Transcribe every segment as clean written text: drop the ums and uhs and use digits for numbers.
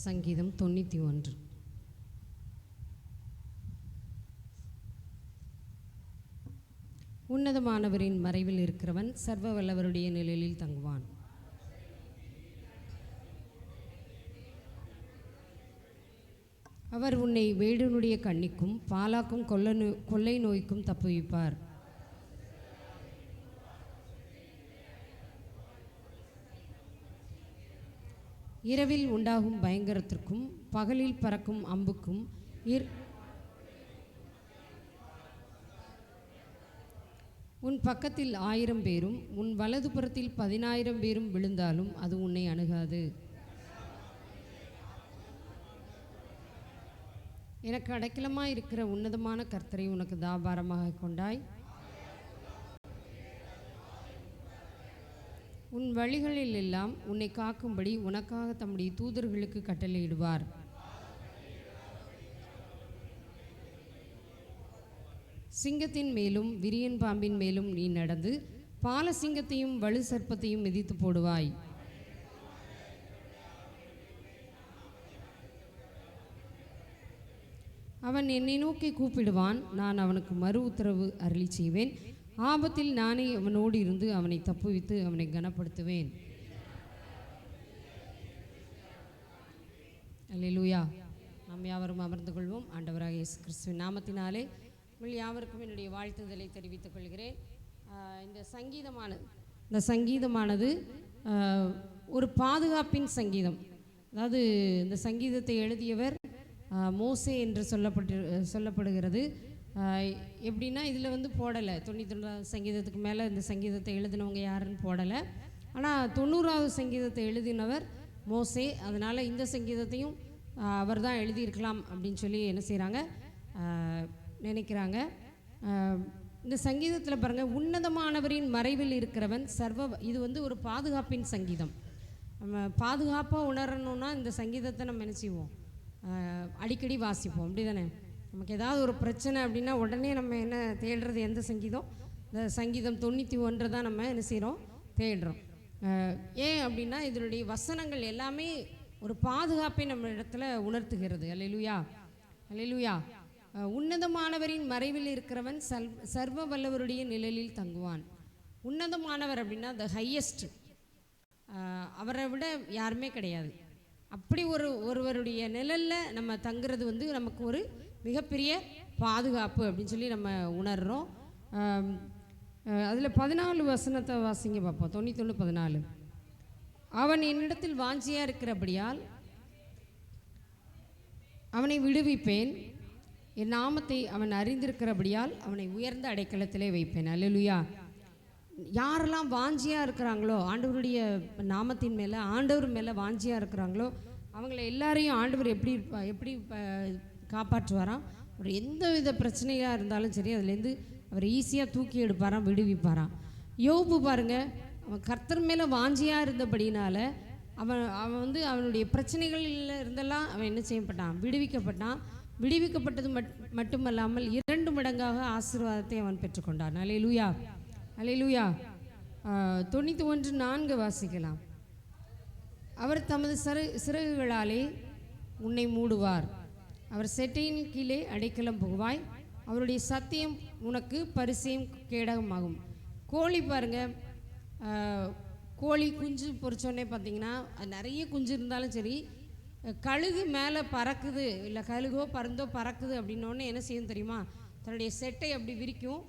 சங்கீதம் 91. உன்னதமானவரின் மறைவில் இருக்கிறவன் சர்வ வல்லவருடைய நிழலில் தங்குவான். அவர் உன்னை வேடனுடைய கண்ணிக்கும் பாலாக்கும் கொள்ளை நோய்க்கும் தப்புவிப்பார். இரவில் உண்டாகும் பயங்கரத்திற்கும் பகலில் பறக்கும் அம்புக்கும் உன் பக்கத்தில் 1000 பேரும் உன் வலது புறத்தில் 10,000 பேரும் விழுந்தாலும் அது உன்னை அணுகாது. எனக்கு அடைக்கலமாய் இருக்கிற உன்னதமான கர்த்தரை உனக்கு தாபாரமாக கொண்டாய். உன் வழிகளில் எல்லாம் உன்னை காக்கும்படி உனக்காக தம்முடைய தூதர்களுக்கு கட்டளையிடுவார். சிங்கத்தின் மேலும் விரியன் பாம்பின் மேலும் நீ நடந்து பால சிங்கத்தையும் வலு சர்ப்பத்தையும் மிதித்து போடுவாய். அவன் என்னை நோக்கி கூப்பிடுவான், நான் அவனுக்கு மறு உத்தரவு அருளி செய்வேன். ஆபத்தில் நானே அவனோடு இருந்து அவனை தப்புவித்து அவனை கனப்படுத்துவேன். அல்லேலூயா. நாம் யாவரும் அமர்ந்து கொள்வோம். ஆண்டவராக இயேசு கிறிஸ்துவின் நாமத்தினாலே உங்கள் யாவருக்கும் என்னுடைய வாழ்த்துதலை தெரிவித்துக் கொள்கிறேன். இந்த சங்கீதமானது ஒரு பாதுகாப்பின் சங்கீதம். அதாவது இந்த சங்கீதத்தை எழுதியவர் மோசே என்று சொல்லப்படுகிறது. எப்படின்னா இதில் போடலை, 99 சங்கீதத்துக்கு மேலே இந்த சங்கீதத்தை எழுதினவங்க யாருன்னு போடலை. ஆனால் 90வது சங்கீதத்தை எழுதினவர் மோசே. அதனால் இந்த சங்கீதத்தையும் அவர் தான் எழுதியிருக்கலாம் அப்படின்னு சொல்லி என்ன செய்கிறாங்க, நினைக்கிறாங்க. இந்த சங்கீதத்தில் பாருங்கள், உன்னதமானவரின் மறைவில் இருக்கிறவன் இது ஒரு பாதுகாப்பின் சங்கீதம். நம்ம பாதுகாப்பாக உணரணுன்னா இந்த சங்கீதத்தை நம்ம என்ன செய்வோம், அடிக்கடி வாசிப்போம், அப்படி தானே? நமக்கு ஏதாவது ஒரு பிரச்சனை அப்படின்னா உடனே நம்ம என்ன தேடுறது, எந்த சங்கீதம்? இந்த சங்கீதம் 91 தான் நம்ம என்ன செய்கிறோம், தேடுறோம். ஏன் அப்படின்னா இதனுடைய வசனங்கள் எல்லாமே ஒரு பாதுகாப்பை நம்ம இடத்துல உணர்த்துகிறது. அல்லேலூயா, அல்லேலூயா. உன்னதமானவரின் மறைவில் இருக்கிறவன் சர்வ வல்லவருடைய நிழலில் தங்குவான். உன்னதமானவர் அப்படின்னா த ஹையஸ்ட், அவரை விட யாருமே கிடையாது. அப்படி ஒருவருடைய நிழலில் நம்ம தங்குறது நமக்கு ஒரு மிகப்பெரிய பாதுகாப்பு அப்படின்னு சொல்லி நம்ம உணர்கிறோம். அதில் 14 வசனத்தை வாசிங்க பார்ப்போம். 91:14. அவன் என்னிடத்தில் வாஞ்சியாக இருக்கிறபடியால் அவனை விடுவிப்பேன், என் நாமத்தை அவன் அறிந்திருக்கிறபடியால் அவனை உயர்ந்த அடைக்கலத்திலே வைப்பேன். அல்லேலூயா. யாரெல்லாம் வாஞ்சியாக இருக்கிறாங்களோ, ஆண்டவருடைய நாமத்தின் மேலே, ஆண்டவர் மேலே வாஞ்சியாக இருக்கிறாங்களோ, அவங்கள எல்லாரையும் ஆண்டவர் எப்படி காப்பாற்றுவாராம். ஒரு எந்த வித பிரச்சனையாக இருந்தாலும் சரி, அதுலேருந்து அவர் ஈஸியாக தூக்கி எடுப்பாராம், விடுவிப்பாராம். யோபு பாருங்கள், அவன் கர்த்தர் மேலே வாஞ்சியாக இருந்தபடினால அவன் அவனுடைய பிரச்சனைகளில் இருந்தெல்லாம் அவன் என்ன செய்யப்பட்டான், விடுவிக்கப்பட்டான். விடுவிக்கப்பட்டது மட்டுமல்லாமல் 2 மடங்காக ஆசீர்வாதத்தை அவன் பெற்றுக்கொண்டான். அல்லேலூயா, அல்லேலூயா. 91:4 வாசிக்கலாம். அவர் தமது சிறகுகளாலே உன்னை மூடுவார், அவர் செட்டையின் கீழே அடைக்கலம் புகுவாய், அவருடைய சத்தியம் உனக்கு பரிசையும் கேடகமாகும். கோழி பாருங்கள், கோழி குஞ்சு பொறிச்சோன்னே பார்த்தீங்கன்னா நிறைய குஞ்சு இருந்தாலும் சரி, கழுகு மேலே பறக்குது, இல்லை கழுகோ பறந்தோ பறக்குது அப்படின்னோடனே என்ன செய்யும் தெரியுமா, தன்னுடைய செட்டை அப்படி விரிக்கும்.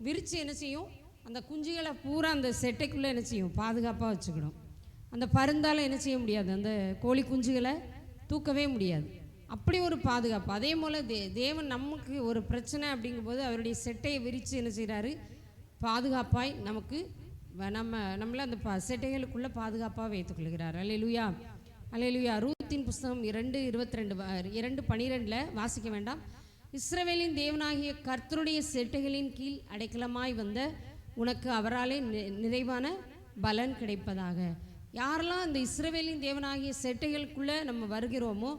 விரித்து என்ன செய்யும், அந்த குஞ்சுகளை பூரா அந்த செட்டைக்குள்ளே என்ன செய்யும், பாதுகாப்பாக வச்சுக்கணும். அந்த பருந்தால் என்ன செய்ய முடியாது, அந்த கோழி குஞ்சுகளை தூக்கவே முடியாது. அப்படி ஒரு பாதுகாப்பு. அதே போல் தேவன் நமக்கு ஒரு பிரச்சனை அப்படிங்கும்போது அவருடைய செட்டையை விரித்து என்ன செய்கிறாரு, பாதுகாப்பாய் நமக்கு நம்மளை அந்த செட்டைகளுக்குள்ளே பாதுகாப்பாக வைத்துக்கொள்கிறார். அல்லேலூயா, அல்லேலூயா. ரூத்தின் புஸ்தகம் 2:12 வாசிக்க வேண்டாம். இஸ்ரவேலின் தேவனாகிய கர்த்தருடைய செட்டைகளின் கீழ் அடைக்கலமாய் வந்த உனக்கு அவராலே நிறைவான பலன் கிடைப்பதாக. யாரெல்லாம் இந்த இஸ்ரவேலின் தேவனாகிய செட்டைகளுக்குள்ளே நம்ம வருகிறோமோ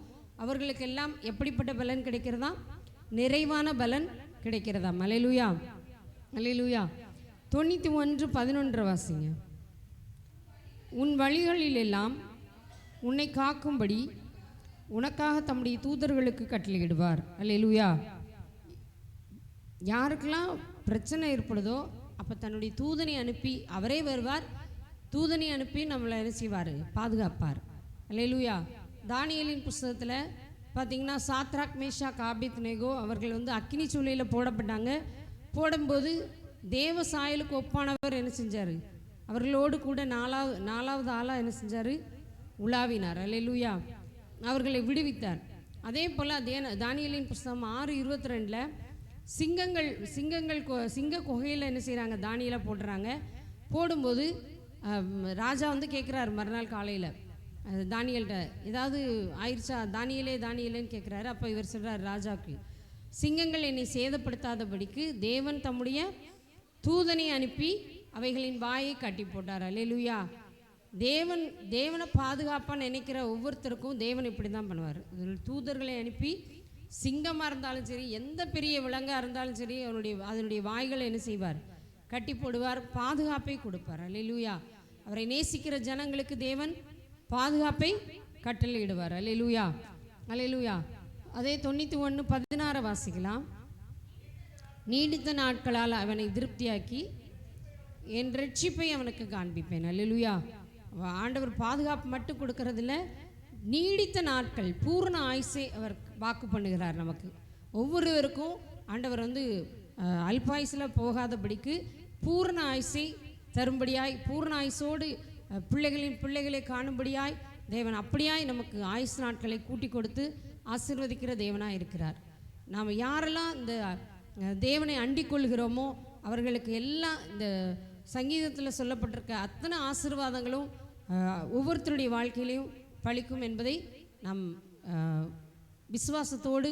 அவர்களுக்கெல்லாம் எப்படிப்பட்ட பலன் கிடைக்கிறதா, நிறைவான பலன் கிடைக்கிறதா. அல்லேலூயா, அல்லேலூயா. 91:11 வாசிங்க. உன் வழிகளில் எல்லாம் உன்னை காக்கும்படி உனக்காக தம்முடைய தூதர்களுக்கு கட்டளையிடுவார். அல்லேலூயா. யாருக்கெல்லாம் பிரச்சனை ஏற்படுதோ அப்போ தன்னுடைய தூதனை அனுப்பி அவரே வருவார். தூதனை அனுப்பி நம்மளை என்ன செய்வார்? பாதுகாப்பார். அல்லேலூயா. தானியேலின் புஸ்தகத்தில் பார்த்தீங்கன்னா சாத்ராக் மேஷாக் ஆபேத்நேகோ அவர்கள் அக்கினி சூளையில் போடப்பட்டாங்க. போடும்போது தேவ சாயலுக்கு ஒப்பானவர் என்ன செஞ்சார்? அவர்களோடு கூட நாலாவது ஆளாக என்ன செஞ்சார்? உலாவினார். அல்லேலூயா. அவர்களை விடுவித்தார். அதே போல் தானியேலின் புஸ்தகம் 6:22 சிங்க குகையில் என்ன செய்கிறாங்க? தானியேலை போடுறாங்க. போடும்போது ராஜா கேட்குறாரு மறுநாள் காலையில் தானியேல்கிட்ட, ஏதாவது ஆயிடுச்சா? தானியேலேன்னு கேட்குறாரு. அப்போ இவர் சொல்கிறார் ராஜாவுக்கு, சிங்கங்கள் என்னை சேதப்படுத்தாதபடிக்கு தேவன் தம்முடைய தூதனை அனுப்பி அவைகளின் வாயை கட்டி போட்டார். அல்லேலூயா. தேவனை பாதுகாப்பாக நினைக்கிற ஒவ்வொருத்தருக்கும் தேவன் இப்படி தான் பண்ணுவார். தூதர்களை அனுப்பி சிங்கமாக இருந்தாலும் சரி, எந்த பெரிய விலங்காக இருந்தாலும் சரி, அதனுடைய வாய்களை என்ன செய்வார்? கட்டி போடுவார். பாதுகாப்பை கொடுப்பார். அல்லேலூயா. அவரை நேசிக்கிற ஜனங்களுக்கு தேவன் பாதுகாப்பை கட்டளையிடுவார். அல்லேலூயா. அல்லேலூயா. அதே 91:16 வாசிக்கலாம். நீடித்த நாட்களால் அவனை திருப்தியாக்கி என் ரட்சிப்பை அவனுக்கு காண்பிப்பேன். அல்லேலூயா. ஆண்டவர் பாதுகாப்பு மட்டும் கொடுக்கறதில்ல, நீடித்த நாட்கள், பூர்ண ஆயுசை அவர் வாக்கு பண்ணுகிறார் நமக்கு. ஒவ்வொருவருக்கும் ஆண்டவர் அல்பாயுசில் போகாதபடிக்கு பூர்ண ஆயுசை தரும்படியாய், பூர்ண ஆயுசோடு பிள்ளைகளை காணும்படியாய் தேவன் அப்படியாய் நமக்கு ஆயுசு நாட்களை கூட்டி கொடுத்து ஆசீர்வதிக்கிற தேவனாக இருக்கிறார். நாம் யாரெல்லாம் இந்த தேவனை அண்டிக் கொள்கிறோமோ அவர்களுக்கு எல்லாம் இந்த சங்கீதத்தில் சொல்லப்பட்டிருக்க அத்தனை ஆசீர்வாதங்களும் ஒவ்வொருத்தருடைய வாழ்க்கையிலையும் பலிக்கும் என்பதை நாம் விசுவாசத்தோடு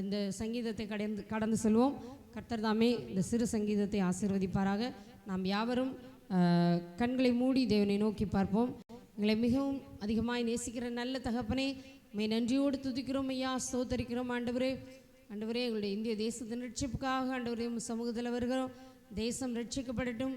இந்த சங்கீதத்தை கடந்து செல்வோம். கர்த்தர் தாமே இந்த சிறு சங்கீதத்தை ஆசீர்வதிப்பாராக. நாம் யாவரும் கண்களை மூடி தேவனை நோக்கி பார்ப்போம். எங்களை மிகவும் அதிகமாய் நேசிக்கிற நல்ல தகப்பனே, மை நன்றியோடு துதிக்கிறோம் ஐயா, ஸ்தோத்தரிக்கிறோம். ஆண்டவரே எங்களுடைய இந்திய தேசத்தின் ரட்சிப்புக்காக ஆண்டவரே சமூகத்தில் வருகிறோம். தேசம் ரட்சிக்கப்படட்டும்,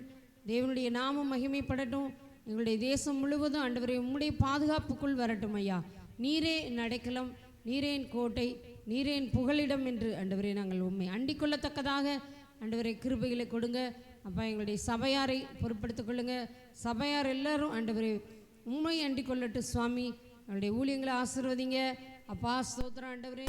தேவனுடைய நாமம் மகிமைப்படட்டும். எங்களுடைய தேசம் முழுவதும் ஆண்டவரே உம்முடைய பாதுகாப்புக்குள் வரட்டும் ஐயா. நீரே என் அடைக்கலம், நீரே என் கோட்டை, நீரே என் புகலிடம் என்று ஆண்டவரே நாங்கள் உண்மை அண்டிக் கொள்ளத்தக்கதாக ஆண்டவரே கிருபைகளை கொடுங்க அப்பா. எங்களுடைய சபையாரை பொறுப்படுத்திக் கொள்ளுங்க. சபையார் எல்லாரும் ஆண்டவரே உண்மை அண்டிக் கொள்ளட்டு சுவாமி. எங்களுடைய ஊழியங்களை ஆசீர்வதிங்க அப்பா. ஸ்தோத்திரம் ஆண்டவரே.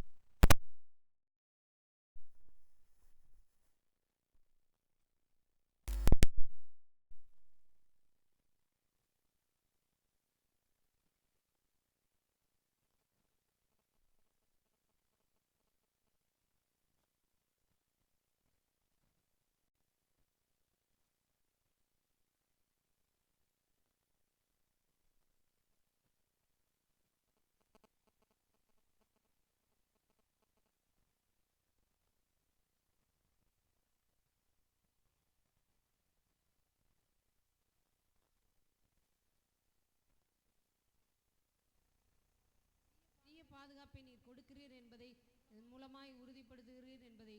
பாதுகாப்பை நீர் கொடுக்கிறீர் என்பதை இதன் மூலமாய் உறுதிப்படுத்துகிறீர் என்பதை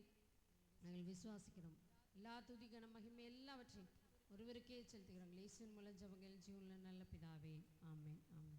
நாங்கள் விசுவாசிக்கிறோம். எல்லா துதி கன மகிமை எல்லாவற்றையும் ஒருவருக்கே செலுத்துகிறோம். இயேசுவின் மூலம் ஜெபங்கள் ஜீவனுள்ள நல்ல பிதாவே. ஆமென். ஆமென்.